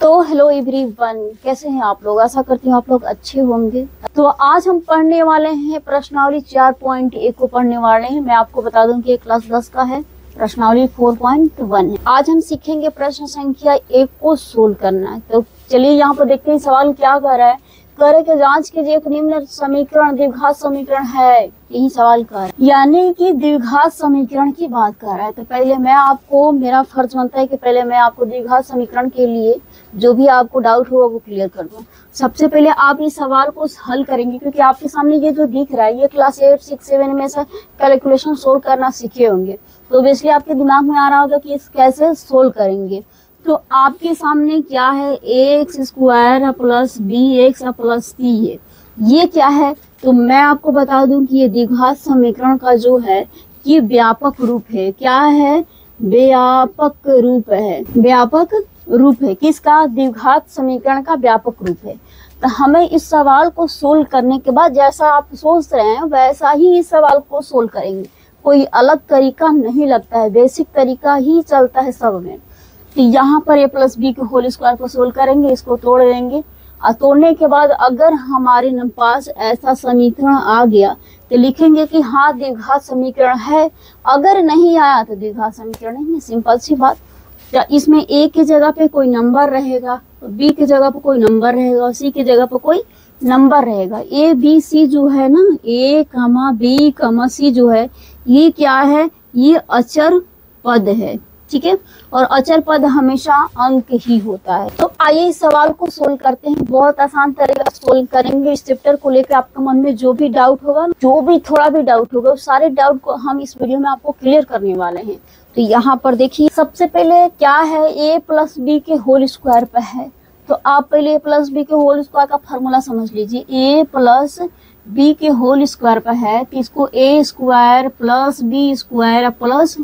तो hello everyone, कैसे हैं आप लोग। आशा करती हूँ आप लोग अच्छे होंगे। तो आज हम पढ़ने वाले हैं प्रश्नावली 4.1 को पढ़ने वाले हैं। मैं आपको बता दूं कि क्लास 10 का है, प्रश्नावली 4.1 है। आज हम सीखेंगे प्रश्न संख्या 1 को सोल्व करना। तो चलिए यहाँ पर देखते हैं सवाल क्या कर रहा है। करे कि जांच कीजिए एक निम्न समीकरण द्विघात समीकरण है, यही सवाल कर रहा है, यानी कि द्विघात समीकरण की बात कर रहा है। तो पहले मैं आपको, मेरा फर्ज बनता है कि पहले मैं आपको द्विघात समीकरण के लिए जो भी आपको डाउट होगा वो क्लियर कर दूं। सबसे पहले आप इस सवाल को हल करेंगे, क्योंकि आपके सामने ये जो दिख रहा है ये क्लास 8, 6, 7 में से कैलकुलेशन सोल्व करना सीखे होंगे। तो इसलिए आपके दिमाग में आ रहा होगा कि कैसे सोल्व करेंगे। तो आपके सामने क्या है, X square plus B X plus C है। ये क्या है, तो मैं आपको बता दूं कि ये द्विघात समीकरण का जो है ये व्यापक रूप है। क्या है, व्यापक रूप है। व्यापक रूप है किसका, द्विघात समीकरण का व्यापक रूप है। तो हमें इस सवाल को सोल्व करने के बाद जैसा आप सोच रहे हैं वैसा ही इस सवाल को सोल्व करेंगे। कोई अलग तरीका नहीं लगता है, बेसिक तरीका ही चलता है सब में। तो यहाँ पर ए प्लस बी के होल स्क्वायर को सोल्व करेंगे, इसको तोड़ देंगे और तोड़ने के बाद अगर हमारे पास ऐसा समीकरण आ गया तो लिखेंगे कि हाँ द्विघात समीकरण है। अगर नहीं आया तो द्विघात समीकरण नहीं है, सिंपल सी बात। तो इसमें ए की जगह पे कोई नंबर रहेगा, बी की जगह पे कोई नंबर रहेगा और सी की जगह पे कोई नंबर रहेगा। ए बी सी जो है ना, ए कमा बी कमा सी जो है ये क्या है, ये अचर पद है, ठीक है। और अचर पद हमेशा अंक ही होता है। तो आइए इस सवाल को सोल्व करते हैं। बहुत आसान तरीका सोल्व करेंगे। इस चैप्टर को लेकर आपके मन में जो भी डाउट होगा, जो भी थोड़ा भी डाउट होगा, उस सारे डाउट को हम इस वीडियो में आपको क्लियर करने वाले हैं। तो यहाँ पर देखिए सबसे पहले क्या है, ए प्लस बी के होल स्क्वायर पे है। तो आप पहले ए प्लस बी के होल स्क्वायर का फॉर्मूला समझ लीजिए। ए प्लस बी के होल स्क्वायर पे है तो इसको A square plus B square plus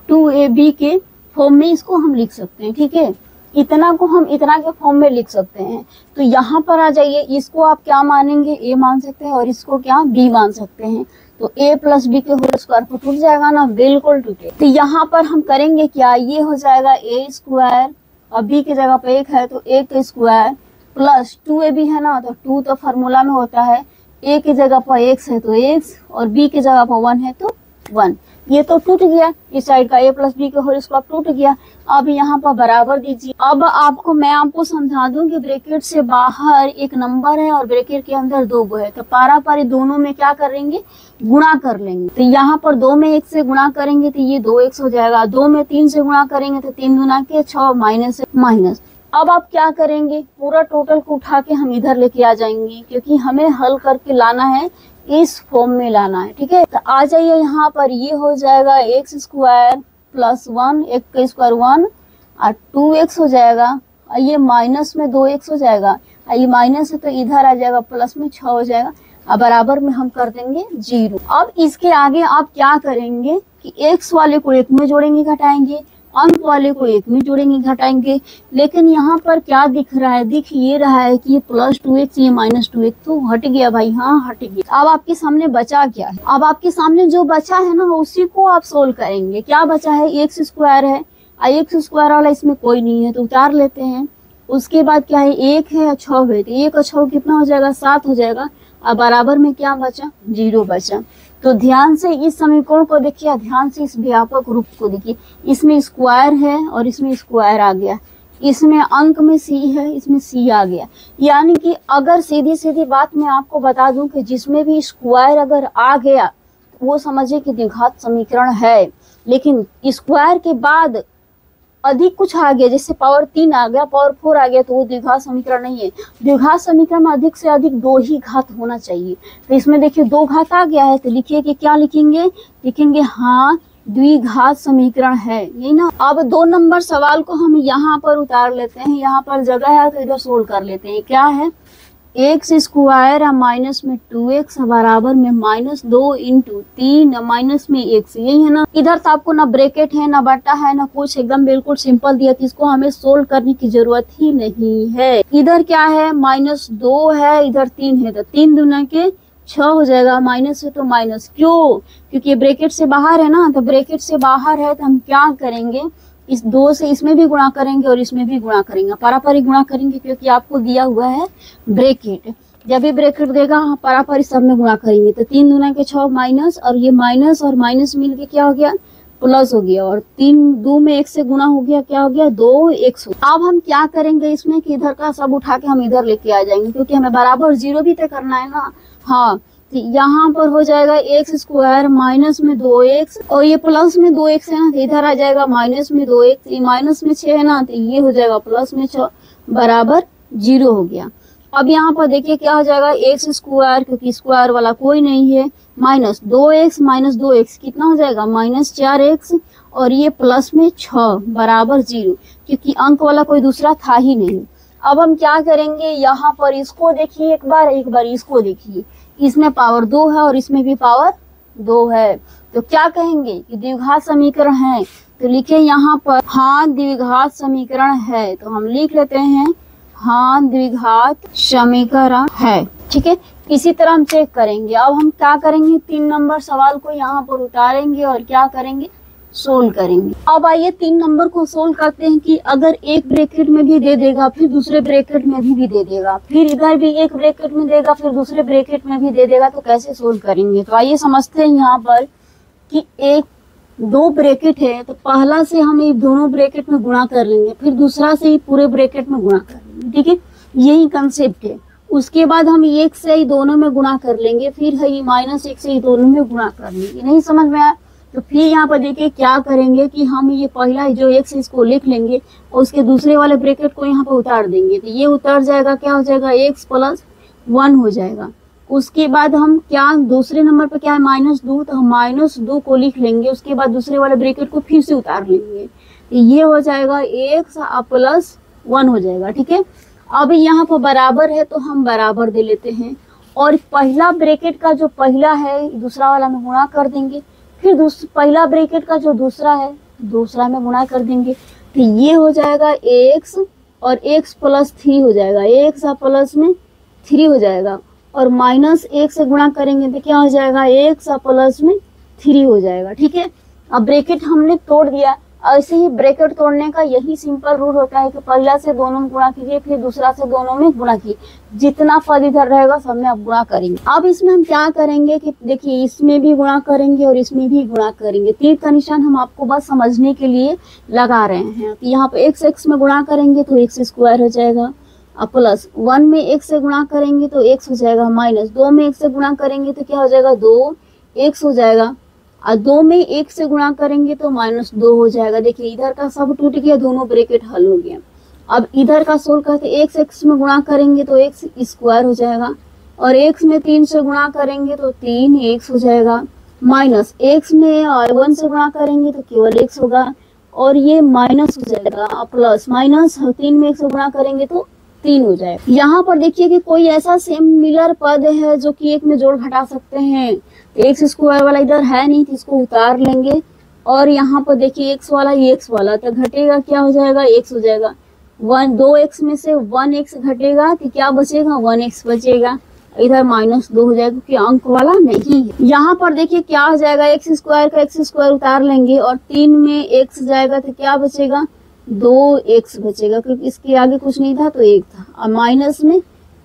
2ab के फॉर्म में इसको हम लिख सकते हैं, ठीक है। इतना को हम इतना के फॉर्म में लिख सकते हैं। तो यहाँ पर आ जाइए, इसको आप क्या मानेंगे, ए मान सकते हैं और इसको क्या बी मान सकते हैं। तो a प्लस बी के होल स्क्वायर को टूट जाएगा ना, बिल्कुल टूटे। तो यहाँ पर हम करेंगे क्या, ये हो जाएगा ए स्क्वायर और बी की जगह पे एक है तो एक का स्क्वायर प्लस 2ab है ना, तो 2 तो फार्मूला में होता है, ए की जगह पर x है तो x और b की जगह पर 1 है तो 1। ये तो टूट गया, इस साइड का a प्लस बी के होल स्क्वायर टूट गया। अब यहाँ पर बराबर दीजिए। अब मैं आपको समझा दूं कि ब्रैकेट से बाहर एक नंबर है और ब्रैकेट के अंदर 2 गो है। तो पारापारी दोनों में क्या करेंगे, गुणा कर लेंगे। तो यहाँ पर 2 में 1 से गुणा करेंगे तो ये 2x हो जाएगा। 2 में 3 से गुणा करेंगे तो 3 गुना के 6 माइनस माइनस। अब आप क्या करेंगे, पूरा टोटल को उठा के हम इधर लेके आ जाएंगे, क्योंकि हमें हल करके लाना है, इस फॉर्म में लाना है, ठीक है। तो आ जाइए यहाँ पर, ये हो जाएगा एक्स स्क्वायर प्लस 1, एक का स्क्वायर 1 और 2x हो जाएगा और ये माइनस में 2x हो जाएगा और ये माइनस है तो इधर आ जाएगा, प्लस में 6 हो जाएगा और बराबर में हम कर देंगे 0। अब इसके आगे आप क्या करेंगे कि x वाले को 1 में जोड़ेंगे घटाएंगे, अंक वाले को 1 में जोड़ेंगे घटाएंगे। लेकिन यहाँ पर क्या दिख रहा है, दिख ये रहा है कि ये प्लस 2x ये माइनस 2x, तो हट गया भाई, हाँ हट गया। अब आपके सामने बचा क्या है, अब आपके सामने जो बचा है ना उसी को आप सोल्व करेंगे। क्या बचा है, एक्स स्क्वायर है, एक्स स्क्वायर वाला इसमें कोई नहीं है तो उतार लेते हैं। उसके बाद क्या है, 1 है और 6 है, तो 1 और 6 कितना हो जाएगा, 7 हो जाएगा। अब बराबर में क्या बचा, 0 बचा। तो ध्यान से इस समीकरण को देखिए, ध्यान से इस व्यापक रूप को देखिए। इसमें स्क्वायर है और इसमें स्क्वायर आ गया, इसमें अंक में c है, इसमें c आ गया। यानी कि अगर सीधी सीधी बात मैं आपको बता दूं कि जिसमें भी स्क्वायर अगर आ गया वो समझिए कि द्विघात समीकरण है। लेकिन स्क्वायर के बाद अधिक कुछ आ गया, जैसे पावर 3 आ गया, पावर 4 आ गया, तो वो द्विघात समीकरण नहीं है। द्विघात समीकरण में अधिक से अधिक 2 ही घात होना चाहिए। तो इसमें देखिए 2 घात आ गया है तो लिखिए कि क्या लिखेंगे, लिखेंगे हाँ द्विघात समीकरण है, यही ना। अब 2 नंबर सवाल को हम यहाँ पर उतार लेते हैं, यहाँ पर जगह है तो इधर सोल्व कर लेते हैं। क्या है, एक्स स्क्वायर माइनस में 2x बराबर में -2 इंटू 3 माइनस में 1, यही है ना। इधर तो आपको ना ब्रैकेट है ना बटा है ना कुछ, एकदम बिल्कुल सिंपल दिया था, इसको हमें सोल्व करने की जरूरत ही नहीं है। इधर क्या है, -2 है, इधर 3 है, तो 3 दूना के 6 हो जाएगा, माइनस है तो माइनस। क्यों, क्योंकि ब्रैकेट से बाहर है ना, तो ब्रैकेट से बाहर है तो हम क्या करेंगे इस 2 से इसमें भी गुणा करेंगे और इसमें भी गुणा करेंगे, पारापारी गुणा करेंगे, क्योंकि आपको दिया हुआ है ब्रैकेट। जब भी ब्रैकेट देगा हम पारापारी सब में गुणा करेंगे। तो 3 दूना के 6 माइनस, और ये माइनस और माइनस मिलके क्या हो गया, प्लस हो गया, और 3 2 में 1 से गुणा हो गया, क्या हो गया, 2x। अब हम क्या करेंगे इसमें कि इधर का सब उठा के हम इधर लेके आ जाएंगे, क्योंकि हमें बराबर 0 भी तय करना है ना। हाँ, तो यहाँ पर हो जाएगा x स्क्वायर माइनस में 2x, और ये प्लस में 2x है ना, तो इधर आ जाएगा माइनस में 2x, ये माइनस में 6 है ना, तो ये हो जाएगा प्लस में 6 बराबर 0 हो गया। अब यहाँ पर देखिए क्या हो जाएगा, एक्स स्क्वायर, क्योंकि स्क्वायर वाला कोई नहीं है, माइनस 2x कितना हो जाएगा, माइनस 4x, और ये प्लस में 6 बराबर 0, क्योंकि अंक वाला कोई दूसरा था ही नहीं। अब हम क्या करेंगे, यहाँ पर इसको देखिए एक बार इसको देखिए, इसमें पावर 2 है और इसमें भी पावर 2 है, तो क्या कहेंगे कि द्विघात समीकरण है। तो लिखे यहाँ पर हाँ द्विघात समीकरण है, तो हम लिख लेते हैं हाँ द्विघात समीकरण है। ठीक है, इसी तरह हम चेक करेंगे। अब हम क्या करेंगे, 3 नंबर सवाल को यहाँ पर उतारेंगे और क्या करेंगे, सोल्व करेंगे। अब आइए 3 नंबर को सोल्व करते हैं कि अगर एक ब्रैकेट में भी दे देगा, फिर दूसरे ब्रैकेट में भी दे देगा, फिर इधर भी एक ब्रैकेट में देगा, फिर दूसरे ब्रैकेट में भी दे देगा, तो कैसे सोल्व करेंगे। तो आइए समझते हैं यहाँ पर कि 2 ब्रैकेट है, तो पहला से हम ये दोनों ब्रैकेट में गुणा कर लेंगे, फिर दूसरा से ही पूरे ब्रैकेट में गुणा कर लेंगे। ठीक है, यही कंसेप्ट है। उसके बाद हम 1 से ही दोनों में गुणा कर लेंगे, फिर है -1 से ही दोनों में गुणा कर लेंगे। नहीं समझ में आया तो फिर यहाँ पर देखिए क्या करेंगे कि हम ये पहला जो x इसको लिख लेंगे और उसके दूसरे वाले ब्रैकेट को यहाँ पर उतार देंगे, तो ये उतर जाएगा, क्या हो जाएगा, x + 1 हो जाएगा। उसके बाद हम क्या दूसरे नंबर पर क्या है, -2, तो हम -2 को लिख लेंगे, उसके बाद दूसरे वाले ब्रैकेट को फिर से उतार लेंगे, तो ये हो जाएगा x + 1 हो जाएगा। ठीक है, अब यहाँ पर बराबर है तो हम बराबर दे लेते हैं, और पहला ब्रैकेट का जो पहला है दूसरा वाला में गुणा कर देंगे, फिर पहला ब्रैकेट का जो दूसरा है दूसरा में गुणा कर देंगे, तो ये हो जाएगा x और x + 3 हो जाएगा, x प्लस में 3 हो जाएगा, और -1 से गुणा करेंगे तो क्या हो जाएगा, x प्लस में 3 हो जाएगा। ठीक है, अब ब्रैकेट हमने तोड़ दिया। ऐसे ही ब्रैकेट तोड़ने का यही सिंपल रूल होता है कि पहला से दोनों में गुणा कीजिए, फिर दूसरा से दोनों में गुणा कीजिए, जितना पद इधर रहेगा सब में आप गुणा करेंगे। अब इसमें हम क्या करेंगे कि देखिए इसमें भी गुणा करेंगे और इसमें भी गुणा करेंगे। तीर का निशान हम आपको बस समझने के लिए लगा रहे हैं। तो यहाँ पे x में गुणा करेंगे तो x² हो जाएगा, और प्लस 1 में 1 से गुणा करेंगे तो x हो जाएगा, -2 में 1 से गुणा करेंगे तो क्या हो जाएगा, 2x हो जाएगा, और 2 में 1 से गुणा करेंगे तो -2 हो जाएगा। देखिए इधर का सब टूट गया, दोनों ब्रैकेट हल हो गया। अब इधर का सोल्व करके x में गुणा करेंगे तो x² हो जाएगा, और x में 3 से गुणा करेंगे तो 3x हो जाएगा, -x में 1 से गुणा करेंगे तो केवल x होगा, और ये माइनस हो जाएगा, प्लस -3 में 1 से गुणा करेंगे तो 3 हो जाएगा। यहाँ पर देखिए कि कोई ऐसा सिमिलर पद है जो कि एक में जोड़ घटा सकते हैं, x² वाला इधर है नहीं तो इसको उतार लेंगे, और यहाँ पर देखिए x वाला तो घटेगा, क्या हो जाएगा, x हो जाएगा, 2x में से 1x घटेगा तो क्या बचेगा, 1x बचेगा, इधर -2 हो जाएगा क्योंकि अंक वाला नहीं है। यहाँ पर देखिए क्या हो जाएगा, x² का x² उतार लेंगे और 3 में x जाएगा तो क्या बचेगा, 2x बचेगा, क्योंकि इसके आगे कुछ नहीं था तो 1 था, और माइनस में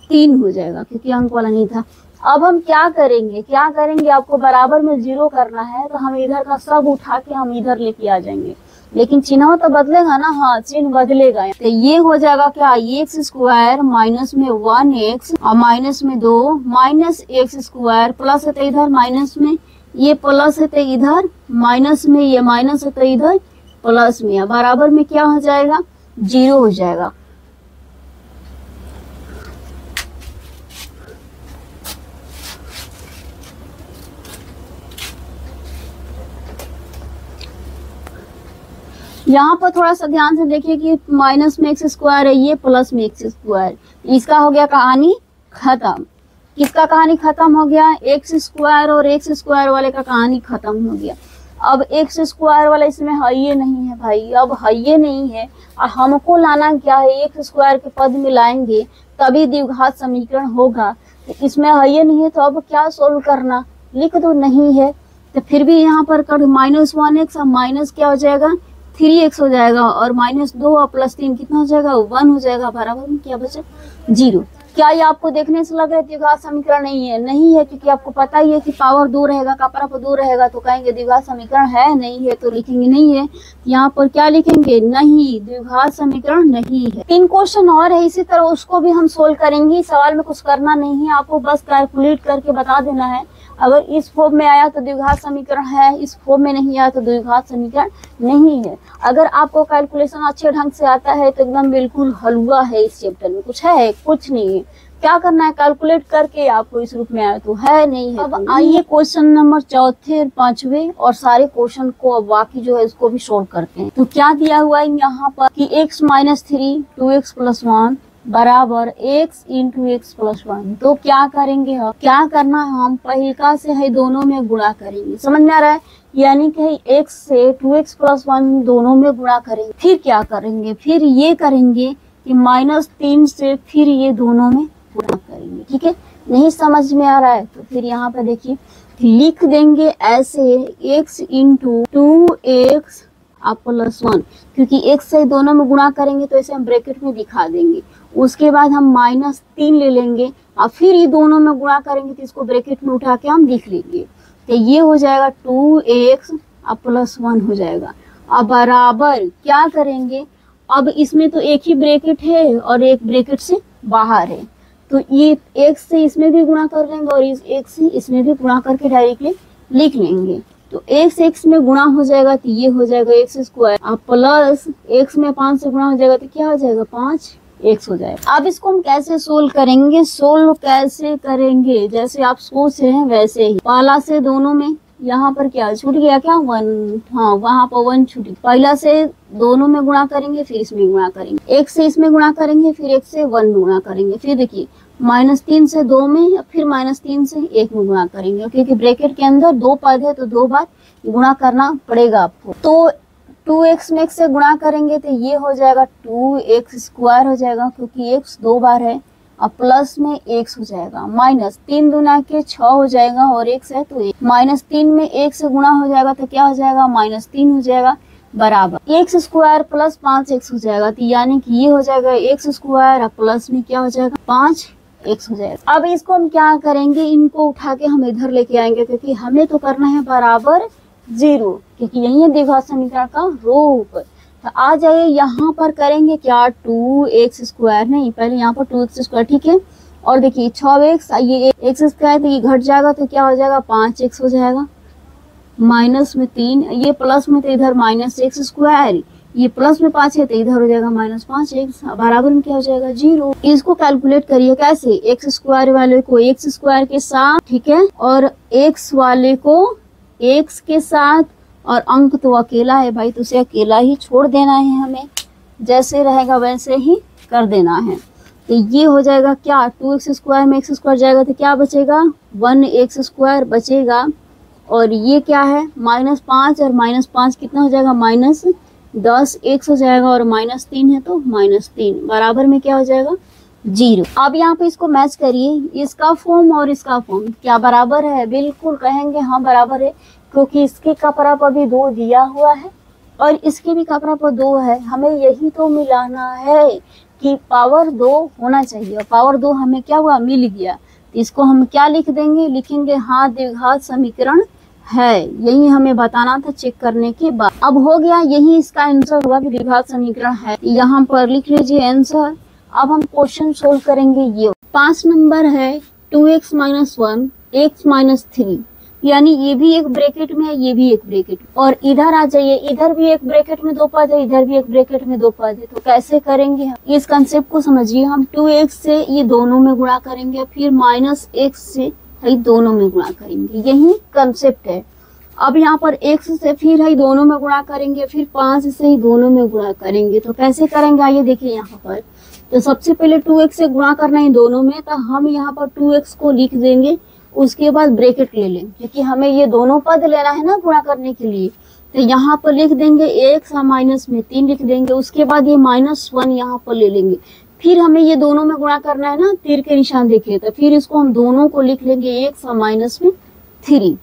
3 हो जाएगा क्योंकि अंक वाला नहीं था। अब हम क्या करेंगे, आपको बराबर में 0 करना है, तो हम इधर का सब उठा के हम इधर लेके आ जाएंगे, लेकिन चिन्ह तो बदलेगा ना, हाँ चिन्ह बदलेगा। तो ये हो जाएगा क्या, x² माइनस में 1x और माइनस में 2 -x² प्लस है तो इधर माइनस में, ये प्लस है तो इधर माइनस में, ये माइनस है तो इधर प्लस में, बराबर में क्या हो जाएगा, 0 हो जाएगा। यहाँ पर थोड़ा सा ध्यान से देखिए कि माइनस में x² है, ये प्लस में x², इसका हो गया कहानी खत्म। किसका कहानी खत्म हो गया, x² और x² वाले का कहानी खत्म हो गया। अब x² वाला इसमें है नहीं है भाई, अब है नहीं है, और हमको लाना क्या है, x² के पद में लाएंगे तभी द्विघात समीकरण होगा। तो इसमें है नहीं है तो अब क्या सोल्व करना, लिख दो, नहीं है तो फिर भी यहाँ पर कर -1x और माइनस क्या हो जाएगा 3x हो जाएगा और -2 और +3 कितना हो जाएगा 1 हो जाएगा, बराबर में क्या बचा 0। क्या ये आपको देखने से लग रहा है द्विघात समीकरण नहीं है? नहीं है, क्योंकि आपको पता ही है कि पावर 2 रहेगा, कपड़ा पर 2 रहेगा तो कहेंगे द्विघात समीकरण है, नहीं है तो लिखेंगे नहीं है। यहाँ पर क्या लिखेंगे? नहीं, द्विघात समीकरण नहीं है। 3 क्वेश्चन और है इसी तरह, उसको भी हम सोल्व करेंगे। सवाल में कुछ करना नहीं है, आपको बस कैलकुलेट करके बता देना है। अगर इस फॉर्म में आया तो द्विघात समीकरण है, इस फॉर्म में नहीं आया तो द्विघात समीकरण नहीं है। अगर आपको कैलकुलेशन अच्छे ढंग से आता है तो एकदम बिल्कुल हलवा है, इस चैप्टर में कुछ है? कुछ नहीं है। क्या करना है? कैलकुलेट करके आपको इस रूप में आया तो है, नहीं है। अब आइए क्वेश्चन नंबर 4 और 5 और सारे क्वेश्चन को अब बाकी जो है इसको भी सोल्व करते हैं। तो क्या दिया हुआ है यहाँ पर कि x - 3 2x + 1 बराबर x × x + 1। तो क्या करेंगे हम? क्या करना है? हम पहिलका से है दोनों में गुणा करेंगे। समझ में आ रहा है? यानी कि x से 2x + 1 दोनों में गुणा करेंगे। फिर क्या करेंगे? फिर ये करेंगे कि -3 से फिर ये दोनों में गुणा करेंगे। ठीक है, नहीं समझ में आ रहा है तो फिर यहाँ पे देखिए लिख देंगे ऐसे x × 2x + 1, क्योंकि x से दोनों में गुणा करेंगे तो ऐसे हम ब्रैकेट में दिखा देंगे। उसके बाद हम -3 ले लेंगे और फिर ये दोनों में गुणा करेंगे तो इसको ब्रैकेट में उठा के हम लिख लेंगे। तो ये हो जाएगा 2x + 1 हो जाएगा। अब बराबर क्या करेंगे? अब इसमें तो एक ही ब्रैकेट है और एक ब्रैकेट से बाहर है, तो ये x से इसमें भी गुणा कर लेंगे और इस x से इसमें भी गुणा करके डायरेक्टली लिख लेंगे। तो x में गुणा हो जाएगा तो ये हो जाएगा x² अब प्लस x में 5 से गुणा हो जाएगा तो क्या हो जाएगा 5x हो जाएगा। अब इसको हम कैसे सोल्व करेंगे? सोल्व कैसे करेंगे जैसे आप सोच रहे हैं वैसे ही। पहला से दोनों में यहाँ पर क्या छूट गया? क्या 1, हाँ वहाँ पर 1 छूट गया। पहला से दोनों में गुणा करेंगे फिर इसमें गुणा करेंगे, x से इसमें गुणा करेंगे फिर x से 1 में गुणा करेंगे। फिर देखिए -3 से 2 में, फिर -3 से 1 में गुणा करेंगे, क्योंकि ब्रैकेट के अंदर 2 पद है तो 2 बार गुणा करना पड़ेगा आपको। तो 2x में x से गुणा करेंगे तो ये हो जाएगा 2x² हो जाएगा, क्योंकि x 2 बार है, और प्लस में x हो जाएगा, -3 दूना के 6 हो जाएगा और x है तो -3 में 1 से गुणा हो जाएगा तो क्या हो जाएगा -3 हो जाएगा, बराबर x² + 5x हो जाएगा। तो यानी कि ये हो जाएगा x² और प्लस में क्या हो जाएगा 5x हो जाएगा। अब इसको हम क्या करेंगे? इनको उठा के हम इधर लेके आएंगे, क्योंकि हमें तो करना है बराबर 0, क्योंकि यही है द्विघात समीकरण का रूप। तो आ जाइए यहाँ पर करेंगे क्या 2x² नहीं, पहले यहाँ पर 2x², ठीक है। और देखिए 6x, ये x² तो ये घट जाएगा तो क्या हो जाएगा 5x हो जाएगा, माइनस में 3, ये प्लस में तो इधर -x², ये प्लस में 5 है तो इधर हो जाएगा -5x, बराबर में क्या हो जाएगा 0। इसको कैलकुलेट करिए कैसे? x² वाले को x² के साथ, ठीक है, और x वाले को x के साथ, और अंक तो अकेला है भाई तो उसे अकेला ही छोड़ देना है, हमें जैसे रहेगा वैसे ही कर देना है। तो ये हो जाएगा क्या 2x² में x² जाएगा तो क्या बचेगा 1x² बचेगा, और ये क्या है -5 और -5 कितना हो जाएगा -10x हो जाएगा, और -3 है तो -3, बराबर में क्या हो जाएगा 0। अब यहाँ पे इसको मैच करिए, इसका फॉर्म और इसका फॉर्म क्या बराबर है? बिल्कुल कहेंगे हाँ बराबर है, क्योंकि इसके कपड़ा पर भी 2 दिया हुआ है और इसके भी कपड़ा पर 2 है। हमें यही तो मिलाना है कि पावर 2 होना चाहिए, और पावर 2 हमें क्या हुआ मिल गया। तो इसको हम क्या लिख देंगे? लिखेंगे हाँ द्विघात समीकरण है, यही हमें बताना था चेक करने के बाद। अब हो गया, यही इसका आंसर हुआ कि द्विघात समीकरण है। यहाँ पर लिख लीजिए आंसर। अब हम क्वेश्चन सोल्व करेंगे। ये 5 नंबर है 2x - 1 x - 3, यानी ये भी एक ब्रैकेट में है, ये भी एक ब्रैकेट, और इधर आ जाइए, इधर भी एक ब्रैकेट में 2 पद है, इधर भी एक ब्रैकेट में 2 पद है। तो कैसे करेंगे हम? इस कंसेप्ट को समझिए। हम 2x से ये दोनों में गुणा करेंगे, फिर -x से ये दोनों में गुणा करेंगे, यही कंसेप्ट है। अब यहाँ पर x से फिर है दोनों में गुणा करेंगे, फिर 5 से ही दोनों में गुणा करेंगे। तो कैसे करेंगे आइए देखिए यहाँ पर। तो सबसे पहले 2x से गुणा करना है दोनों में, तो हम यहाँ पर 2x को लिख देंगे, उसके बाद ब्रैकेट ले लेंगे, क्योंकि हमें ये दोनों पद लेना है ना गुणा करने के लिए। तो यहाँ पर लिख देंगे x और माइनस में 3 लिख देंगे, उसके बाद ये -1 यहाँ पर ले लेंगे। फिर हमें ये दोनों में गुणा करना है ना, तीर के निशान देखिए, तो फिर इसको हम दोनों को लिख लेंगे x और माइनस में 3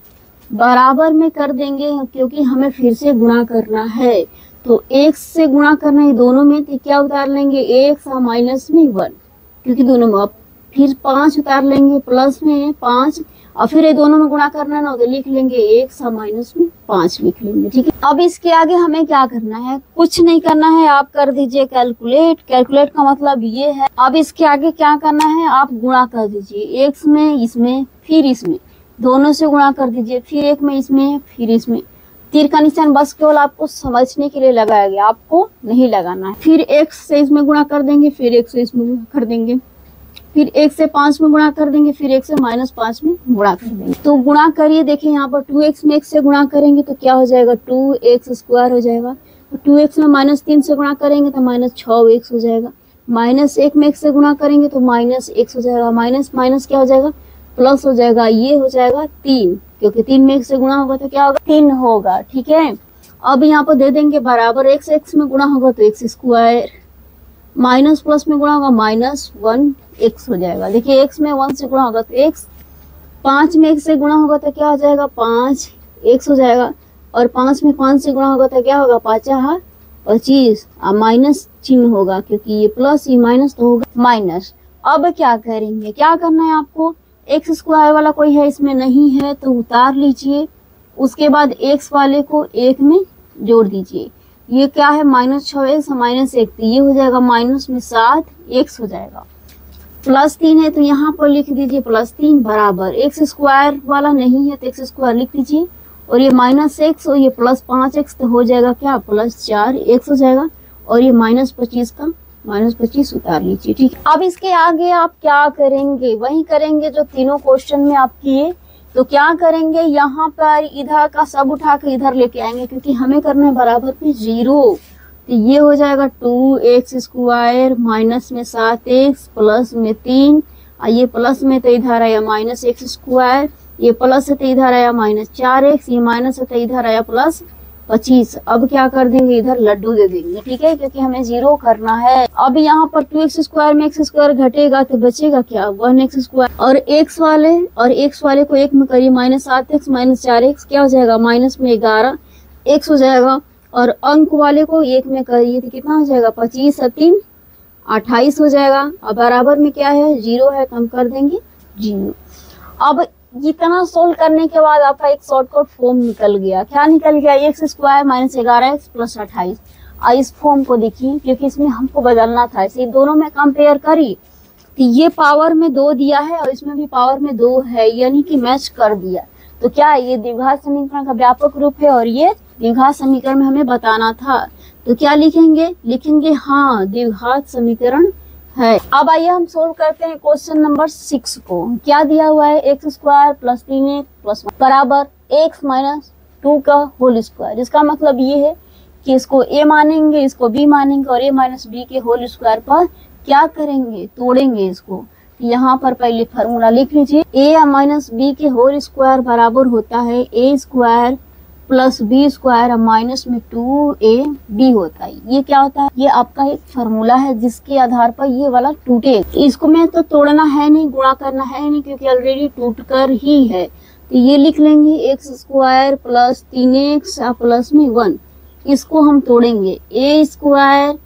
बराबर में कर देंगे, क्योंकि हमें फिर से गुणा करना है। तो x से गुणा करना है दोनों में, तो क्या उतार लेंगे x और माइनस में 1, क्योंकि दोनों में। अब फिर 5 उतार लेंगे प्लस में 5, और फिर ये दोनों में गुणा करना है ना, तो लिख लेंगे x और माइनस में 5 लिख लेंगे, ठीक है। अब इसके आगे हमें क्या करना है, कुछ नहीं करना है, आप कर दीजिए कैलकुलेट। कैलकुलेट का मतलब ये है, अब इसके आगे क्या करना है, आप गुणा कर दीजिए, x में इसमें फिर इसमें, दोनों से गुणा कर दीजिए, फिर एक में इसमें फिर इसमें। तीर का निशान बस केवल आपको समझने के लिए लगाया गया, आपको नहीं लगाना है। फिर x से इसमें गुणा कर देंगे, फिर x से इसमें गुणा कर देंगे, फिर 1 से 5 में गुणा कर देंगे, फिर 1 से -5 में गुणा कर देंगे। तो गुणा करिए, देखिए यहाँ पर 2x में x से गुणा करेंगे तो क्या हो जाएगा, 2x² हो जाएगा। तो 2x में -3 से गुणा करेंगे तो -6x हो जाएगा। -1 में x से गुणा करेंगे तो -x हो जाएगा। माइनस माइनस क्या हो जाएगा, प्लस हो जाएगा। ये हो जाएगा 3, क्योंकि 3 में x से गुणा होगा तो क्या होगा, 3 होगा, ठीक है। अब यहाँ पर दे देंगे बराबर, x में गुणा होगा तो x², माइनस प्लस में गुणा होगा -1x हो जाएगा। देखिए x में 1 से गुणा होगा तो x, 5 में x से गुणा होगा तो क्या हो जाएगा, 5x हो जाएगा। और 5 में 5 से गुणा होगा तो क्या होगा, 5 25, माइनस चिन्ह होगा, क्योंकि ये प्लस ये माइनस तो होगा माइनस। अब क्या करेंगे, क्या करना है आपको, x² वाला कोई है इसमें नहीं है तो उतार लीजिए। उसके बाद x वाले को 1 में जोड़ दीजिए। ये क्या है, -6x -1, तो ये हो जाएगा माइनस में 7x हो जाएगा। +3 है तो यहाँ पर लिख दीजिए +3 बराबर, x² वाला नहीं है तो x² लिख दीजिए। और ये -x और ये +5x तो हो जाएगा क्या, +4x हो जाएगा। और ये -25 का -25 उतार लीजिए, ठीक है। अब इसके आगे आप क्या करेंगे, वही करेंगे जो तीनों क्वेश्चन में आप किए। तो क्या करेंगे, यहाँ पर इधर का सब उठा के इधर लेके आएंगे, क्योंकि हमें करना है बराबर पे 0। तो ये हो जाएगा 2x² माइनस में 7x प्लस में 3, और ये प्लस में तो इधर आया -x², ये प्लस है तो इधर आया -4x, ये माइनस है तो इधर आया +25। अब क्या कर देंगे, इधर लड्डू दे देंगे, ठीक है, क्योंकि हमें 0 करना है। अब यहाँ पर 2x² में x² घटेगा तो बचेगा क्या, 1x²। और x वाले को 1 में करिए, -7x -4x क्या हो जाएगा, माइनस में 11x हो जाएगा। और अंक वाले को 1 में करिए तो कितना हो जाएगा, 25 और 3 28 हो जाएगा। अब बराबर में क्या है, 0 है तो हम कर देंगे 0। अब इतना सोल्व करने के बाद आपका एक शॉर्टकट फॉर्म निकल गया। क्या निकल गया, x² -11x + 28। इस फॉर्म को देखिए, क्योंकि इसमें हमको बदलना था, इसे दोनों में कंपेयर करी तो ये पावर में 2 दिया है और इसमें भी पावर में 2 है, यानी कि मैच कर दिया। तो क्या ये द्विघात समीकरण का व्यापक रूप है और ये द्विघात समीकरण में हमें बताना था। तो क्या लिखेंगे हाँ द्विघात समीकरण है। अब आइए हम सोल्व करते हैं क्वेश्चन नंबर 6 को। क्या दिया हुआ है, x² + 3x + 1 बराबर x - 2 का होल स्क्वायर। इसका मतलब ये है कि इसको a मानेंगे, इसको b मानेंगे, और a - b के होल स्क्वायर पर क्या करेंगे, तोड़ेंगे इसको। यहाँ पर पहले फार्मूला लिख लीजिए, a - b के होल स्क्वायर बराबर होता है a² + b² माइनस में 2ab होता है। ये क्या होता है, ये आपका एक फार्मूला है जिसके आधार पर ये वाला टूटे। इसको में तो तोड़ना है नहीं, गुणा करना है नहीं, क्योंकि ऑलरेडी टूट कर ही है। तो ये लिख लेंगे x² + 3x प्लस में 1। इसको हम तोड़ेंगे, a²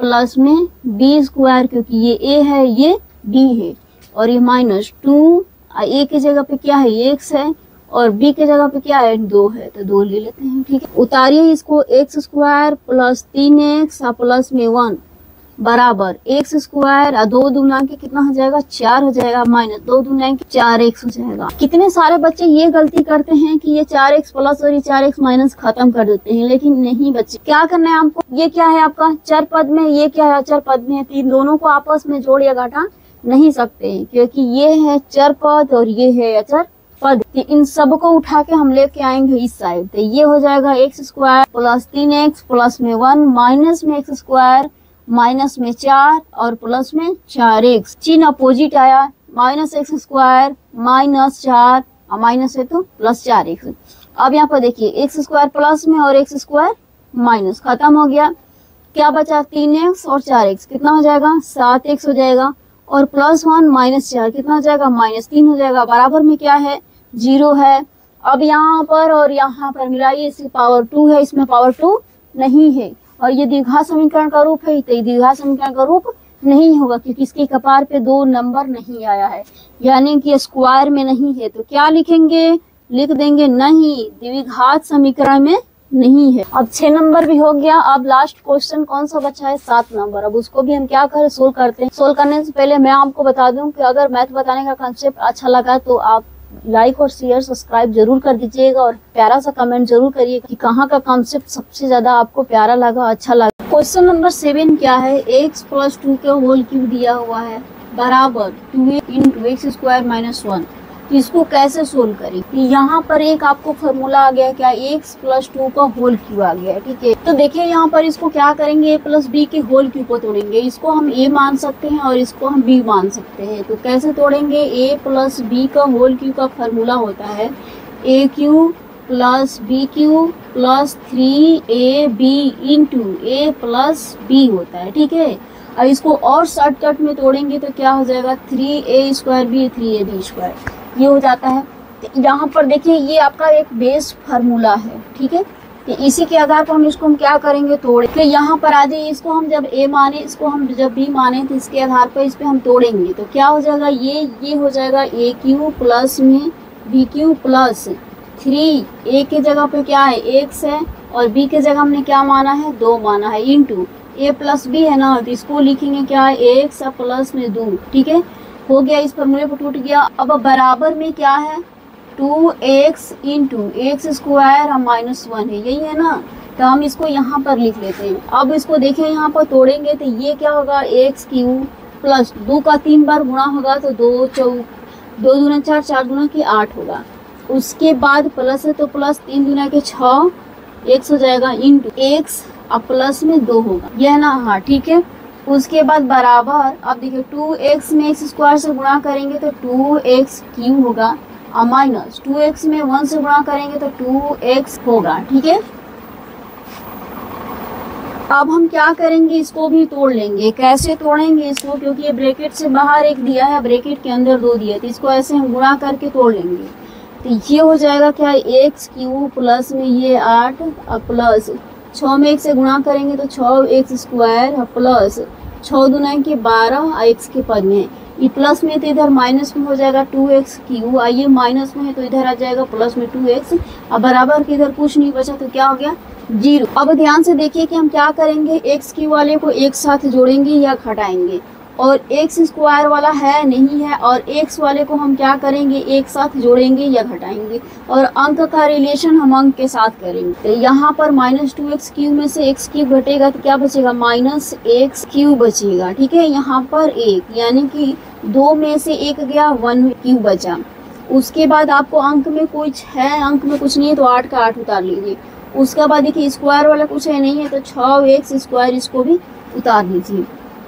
प्लस में b², क्योंकि ये a है ये b है, और ये -2, a की जगह पे क्या है x है, और b के जगह पे क्या है 2 है, तो 2 ले लेते हैं, ठीक है। उतारिए इसको, x² + 3x प्लस में 1 बराबर x² 2 दूना के कितना हो जाएगा, 4 हो जाएगा, माइनस 2 दूना के 4x हो जाएगा। कितने सारे बच्चे ये गलती करते हैं कि ये 4x प्लस और ये 4x माइनस खत्म कर देते हैं, लेकिन नहीं बच्चे, क्या करना है आपको, ये क्या है आपका चर पद में, ये क्या है अचर पद में, तीन दोनों को आपस में जोड़ या घटा नहीं सकते हैं, क्योंकि ये है चर पद और ये है अचर पद। इन सब को उठा के हम लेके आएंगे इस साइड। तो ये हो जाएगा x² + 3x प्लस में 1 माइनस में x² माइनस में 4 और प्लस में 4x। चिन्ह अपोजिट आया, -x² -4 और माइनस है तो +4x। अब यहाँ पर देखिए x² प्लस में और x² माइनस, खत्म हो गया। क्या बचा, 3x और 4x कितना हो जाएगा, 7x हो जाएगा, और +1 -4 कितना हो जाएगा, -3 हो जाएगा। बराबर में क्या है, 0 है। अब यहाँ पर और यहाँ पर मिलाइए, इसकी पावर 2 है, इसमें पावर 2 नहीं है। और ये द्विघात समीकरण का रूप है, तो ये द्विघात समीकरण का रूप नहीं होगा क्योंकि इसके कपार पे 2 नंबर नहीं आया है, यानी कि स्क्वायर में नहीं है। तो क्या लिखेंगे, लिख देंगे नहीं, द्विघात समीकरण में नहीं है। अब 6 नंबर भी हो गया। अब लास्ट क्वेश्चन कौन सा बचा है, 7 नंबर। अब उसको भी हम क्या करें, सोल्व करते हैं। सोल्व करने से पहले मैं आपको बता दूं कि अगर मैथ बताने का कंसेप्ट अच्छा लगा तो आप लाइक और शेयर सब्सक्राइब जरूर कर दीजिएगा और प्यारा सा कमेंट जरूर करिए कि कहाँ का कंसेप्ट सबसे ज्यादा आपको प्यारा लगा, अच्छा लगा। क्वेश्चन नंबर 7 क्या है, x + 2 के होल क्यूब दिया हुआ है बराबर 2a × x² - 1। तो इसको कैसे सोल्व करें, यहाँ पर एक आपको फॉर्मूला आ गया, क्या, x + 2 का होल क्यूब आ गया, ठीक है। तो देखिए यहाँ पर इसको क्या करेंगे, a + b के होल क्यूब को तोड़ेंगे। इसको हम a मान सकते हैं और इसको हम b मान सकते हैं। तो कैसे तोड़ेंगे, a + b का होल क्यूब का फॉर्मूला होता है a³ + b³ + 3ab × a + b होता है, ठीक है। अब इसको और शॉर्टकट में तोड़ेंगे तो क्या हो जाएगा, 3a² 3ab², ये हो जाता है। तो यहाँ पर देखिए ये आपका एक बेस फार्मूला है, ठीक है। तो इसी के आधार पर हम इसको क्या करेंगे, तोड़ के यहाँ पर आ जाइए। इसको हम जब a माने, इसको हम जब b माने, तो इसके आधार पर इस पे हम तोड़ेंगे तो क्या हो जाएगा, ये हो जाएगा a³ प्लस में b³ प्लस 3, a के जगह पे क्या है x है और b के जगह हमने क्या माना है, 2 माना है, इंटू a + b है ना, तो इसको लिखेंगे क्या है, x प्लस में 2, ठीक है। हो गया, इस फॉर्मूले पर टूट गया। अब बराबर में क्या है, 2x × x² -1 है, यही है ना। तो हम इसको यहाँ पर लिख लेते हैं। अब इसको देखिए यहाँ पर तोड़ेंगे तो ये क्या होगा, x³ प्लस 2 का 3 बार गुणा होगा तो 2 2 दूना 4, 4 दूना 8 होगा। उसके बाद प्लस है तो प्लस 3 दूना 6, x हो जाएगा, इंटू x अब प्लस में 2 होगा, यह ना, हाँ ठीक है। उसके बाद बराबर, अब देखिए 2x में x² से गुणा करेंगे तो 2x³ होगा और माइनस 2x में 1 से गुणा करेंगे तो 2x होगा, ठीक है। अब हम क्या करेंगे, इसको भी तोड़ लेंगे। कैसे तोड़ेंगे इसको, क्योंकि ये ब्रैकेट से बाहर एक दिया है, ब्रैकेट के अंदर 2 दिया है, तो इसको ऐसे हम गुणा करके तोड़ लेंगे। तो ये हो जाएगा क्या, x³ प्लस में ये 8 और प्लस 6 में 1 से गुणा करेंगे तो 6x² प्लस 6 दूना 12 और x के पद में, ये प्लस में तो इधर माइनस में हो जाएगा 2x³, ये माइनस में है तो इधर आ जाएगा प्लस में 2x, अब बराबर के इधर कुछ नहीं बचा तो क्या हो गया, 0। अब ध्यान से देखिए कि हम क्या करेंगे, x³ वाले को एक साथ जोड़ेंगे या घटाएंगे, और x² वाला है नहीं है, और x वाले को हम क्या करेंगे, एक साथ जोड़ेंगे या घटाएंगे, और अंक का रिलेशन हम अंक के साथ करेंगे। तो यहाँ पर -2x³ में से x³ घटेगा तो क्या बचेगा, -x³ बचेगा, ठीक है। यहाँ पर 1 यानी कि 2 में से 1 गया, 1³ बचा। उसके बाद आपको अंक में कुछ है, अंक में कुछ नहीं है तो 8 का 8 उतार लीजिए। उसके बाद देखिए स्क्वायर वाला कुछ है नहीं है तो 6x², इसको भी उतार लीजिए।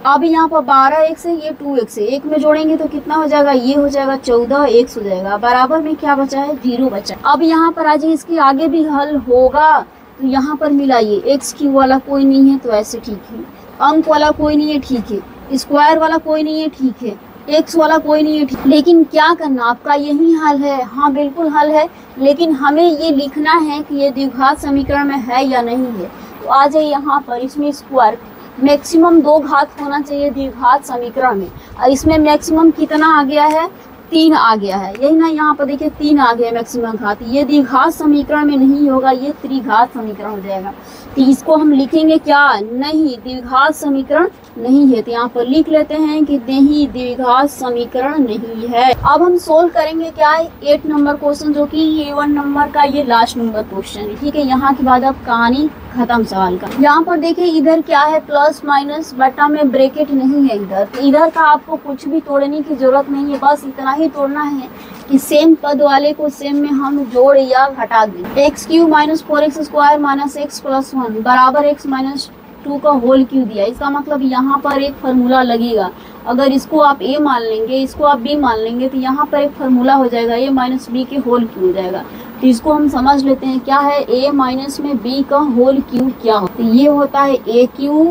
अब यहाँ पर 12x है, ये 2x है, 1 में जोड़ेंगे तो कितना हो जाएगा, ये हो जाएगा 14x हो जाएगा। बराबर में क्या बचा है, 0 बचा। अब यहाँ पर आ जाइए, इसके आगे भी हल होगा तो यहाँ पर मिलाइए, x³ वाला कोई नहीं है तो ऐसे ठीक है, अंक वाला कोई नहीं है ठीक है, स्क्वायर वाला कोई नहीं है ठीक है, x वाला कोई नहीं है ठीक। लेकिन क्या करना, आपका यही हल है, हाँ बिल्कुल हल है, लेकिन हमें ये लिखना है कि ये द्विघात समीकरण में है या नहीं है। तो आ जाइए यहाँ पर, इसमें स्क्वायर मैक्सिमम 2 घात होना चाहिए द्विघात समीकरण में, और इसमें मैक्सिमम कितना आ गया है, 3 आ गया है, यही ना। यहाँ पर देखिए 3 आ गया मैक्सिमम घात, ये द्विघात समीकरण में नहीं होगा, ये त्रिघात समीकरण हो जाएगा। तो इसको हम लिखेंगे क्या, नहीं, द्विघात समीकरण नहीं है। तो यहाँ पर लिख लेते हैं कि नहीं, द्विघात समीकरण नहीं है। अब हम सोल्व करेंगे क्या, 8 नंबर क्वेश्चन, जो कि ये 1 नंबर का ये लास्ट नंबर क्वेश्चन है, ठीक है। यहाँ के बाद अब कहानी खत्म सवाल का। यहाँ पर देखिए इधर क्या है, प्लस माइनस बटा में ब्रैकेट नहीं है इधर, तो इधर का आपको कुछ भी तोड़ने की जरूरत नहीं है, बस इतना ही तोड़ना है कि सेम पद वाले को सेम में हम जोड़ या घटा दें। x³ - 4x² - x + 1 बराबर x - 2 का होल क्यूब दिया। इसका मतलब यहाँ पर एक फार्मूला लगेगा, अगर इसको आप a मान लेंगे, इसको आप b मान लेंगे, तो यहाँ पर एक फार्मूला हो जाएगा a - b के होल क्यूब हो जाएगा। तो इसको हम समझ लेते हैं क्या है, a माइनस में b का होल क्यूब क्या होता है, तो ये होता है a³ - b³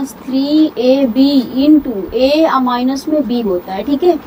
- 3ab × a minus में b होता है, ठीक है।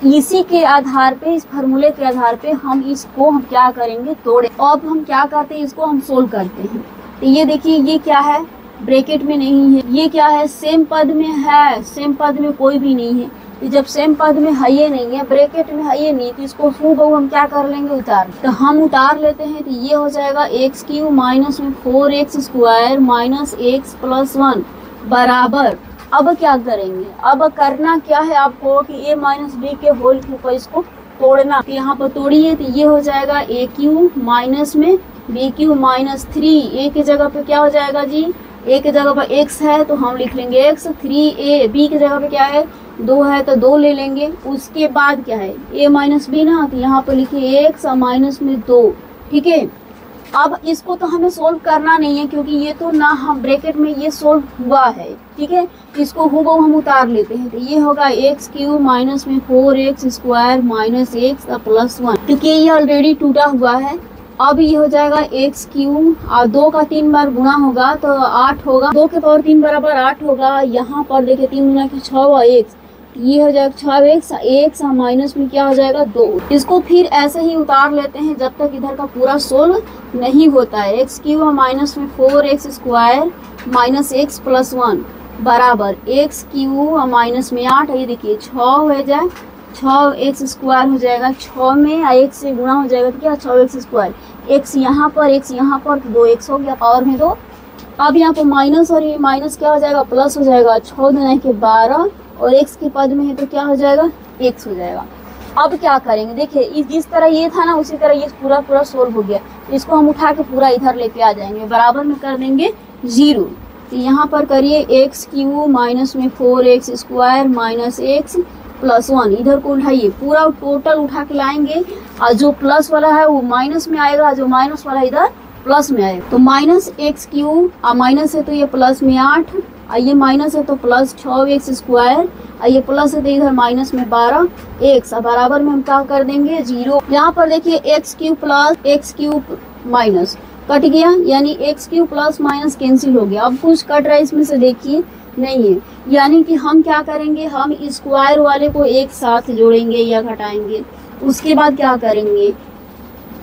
इसी के आधार पे, इस फार्मूले के आधार पे हम इसको हम क्या करेंगे, तोड़े। अब हम क्या करते हैं, इसको हम सोल्व करते हैं। तो ये देखिए ये क्या है, ब्रैकेट में नहीं है। ये क्या है, सेम पद में है, सेम पद में कोई भी नहीं है। तो जब सेम पद में है ये नहीं है, ब्रैकेट में है ये नहीं, तो इसको हूबहू हम क्या कर लेंगे, उतार। तो हम उतार लेते हैं, तो ये हो जाएगा एक्स क्यू माइनस में 4x square minus x plus 1 बराबर। अब क्या करेंगे, अब करना क्या है आपको कि a माइनस बी के होल के ऊपर इसको तोड़ना। तो यहाँ पर तोड़िए, तो ये हो जाएगा ए क्यू माइनस में बी क्यू माइनस 3। ए की जगह पे क्या हो जाएगा जी, ए की जगह पर x है तो हम लिख लेंगे x, 3a। बी की जगह पे क्या है, 2 है तो 2 ले लेंगे। उसके बाद क्या है, a माइनस बी ना, तो यहाँ पर लिखिए x और माइनस में 2। ठीक है, अब इसको तो हमें सोल्व करना नहीं है क्योंकि ये तो ना हम ब्रैकेट में ये सोल्व हुआ है। ठीक है, इसको हूबहू हम उतार लेते हैं, तो ये होगा एक्स क्यूब माइनस में 4x square minus x plus 1, क्योंकि ये ऑलरेडी टूटा हुआ है। अब ये हो जाएगा एक्स क्यूब और 2 का 3 बार गुणा होगा तो 8 होगा, 2 के पावर 3 बराबर 8 होगा। यहाँ पर देखिए 3 गुना के 6 और एक्स, ये हो जाएगा 6x, एक्स और माइनस में क्या हो जाएगा 2। इसको फिर ऐसे ही उतार लेते हैं जब तक इधर का पूरा सोल्व नहीं होता है। एक्स क्यूब और माइनस में 4x square minus x plus 1 बराबर एक्स क्यूब और माइनस में 8। ये देखिए 6 हो जाए, 6x स्क्वायर हो जाएगा, 6 में x से गुणा हो जाएगा तो क्या 6x स्क्वायर, x यहाँ पर तो 2x हो गया पावर में 2। अब यहाँ पर माइनस और ये माइनस क्या हो जाएगा, प्लस हो जाएगा, 6 दूना के 12 और x के पद में है तो क्या हो जाएगा, x हो जाएगा। अब क्या करेंगे, देखिए जिस तरह ये था ना उसी तरह ये पूरा सोल्व हो गया। इसको हम उठा के पूरा इधर लेके आ जाएंगे, बराबर में कर देंगे 0। तो यहाँ पर करिए एक्स क्यूब माइनस में 4x square minus x plus 1, इधर को उठाइए, पूरा टोटल उठा के लाएंगे और जो प्लस वाला है वो माइनस में आएगा, जो माइनस वाला इधर प्लस में आएगा। तो माइनस एक्स क्यूब और माइनस है तो ये प्लस में 8, ये माइनस है तो प्लस 6x स्क्वायर, ये प्लस है तो इधर माइनस में 12x, बराबर में हम क्या कर देंगे 0। यहाँ पर देखिए x cube plus x cube minus cut गया, यानी x cube plus minus cancel हो गया। अब कुछ कट रहा है इसमें से, देखिए नहीं है, यानी कि हम क्या करेंगे, हम स्क्वायर वाले को एक साथ जोड़ेंगे या घटाएंगे। उसके बाद क्या करेंगे,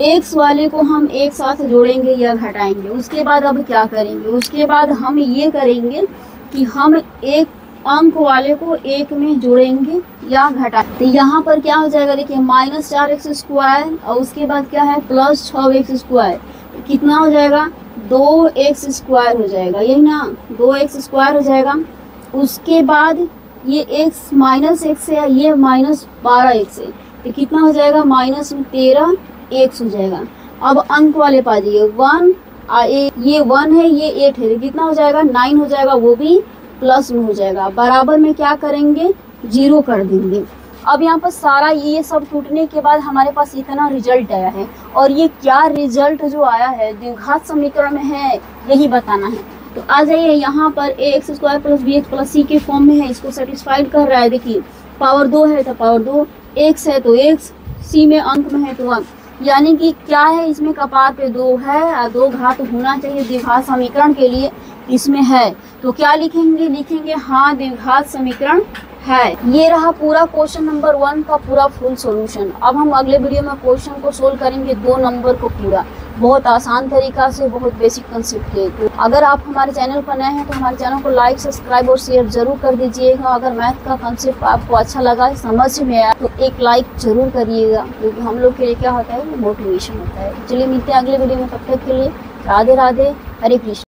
एक्स वाले को हम एक साथ जोड़ेंगे या घटाएंगे। उसके बाद अब क्या करेंगे, उसके बाद हम ये करेंगे कि हम एक अंक वाले को एक में जोड़ेंगे या घटाएंगे। तो यहाँ पर क्या हो जाएगा, देखिए माइनस 4x स्क्वायर और उसके बाद क्या है प्लस 6x स्क्वायर, कितना हो जाएगा 2x स्क्वायर हो जाएगा, यही ना 2x स्क्वायर हो जाएगा। उसके बाद ये x माइनस x है, ये माइनस 12x है, तो कितना हो जाएगा माइनस 13x हो जाएगा। अब अंक वाले पा जाइए 1, ये 1 है ये 8 है, तो कितना हो जाएगा 9 हो जाएगा, वो भी प्लस में हो जाएगा। बराबर में क्या करेंगे 0 कर देंगे। अब यहाँ पर सारा ये सब टूटने के बाद हमारे पास इतना रिजल्ट आया है, और ये क्या रिजल्ट जो आया है द्विघात समीकरण में है यही बताना है। तो आ जाइए यहाँ पर X square plus B X plus C के फॉर्म में है, इसको सेटिस्फाइड कर रहा है। देखिए पावर 2 है तो पावर 2, एक्स है तो एक्स, सी में अंक में है तो अंक, यानी कि क्या है इसमें कपार पे 2 है और 2 घात होना चाहिए द्विघात समीकरण के लिए, इसमें है। तो क्या लिखेंगे, लिखेंगे हाँ द्विघात समीकरण है। ये रहा पूरा क्वेश्चन नंबर 1 का पूरा फुल सॉल्यूशन। अब हम अगले वीडियो में क्वेश्चन को सोल्व करेंगे 2 नंबर को पूरा, बहुत आसान तरीका से, बहुत बेसिक कंसेप्ट के। तो अगर आप हमारे चैनल पर नए हैं तो हमारे चैनल को लाइक सब्सक्राइब और शेयर जरूर कर दीजिएगा। अगर मैथ का कंसेप्ट आपको अच्छा लगा, समझ में आया तो एक लाइक जरूर करिएगा, क्योंकि हम लोग के लिए क्या होता है मोटिवेशन होता है। चलिए मिलते हैं अगले वीडियो में, तब तक के लिए राधे राधे, हरे कृष्ण।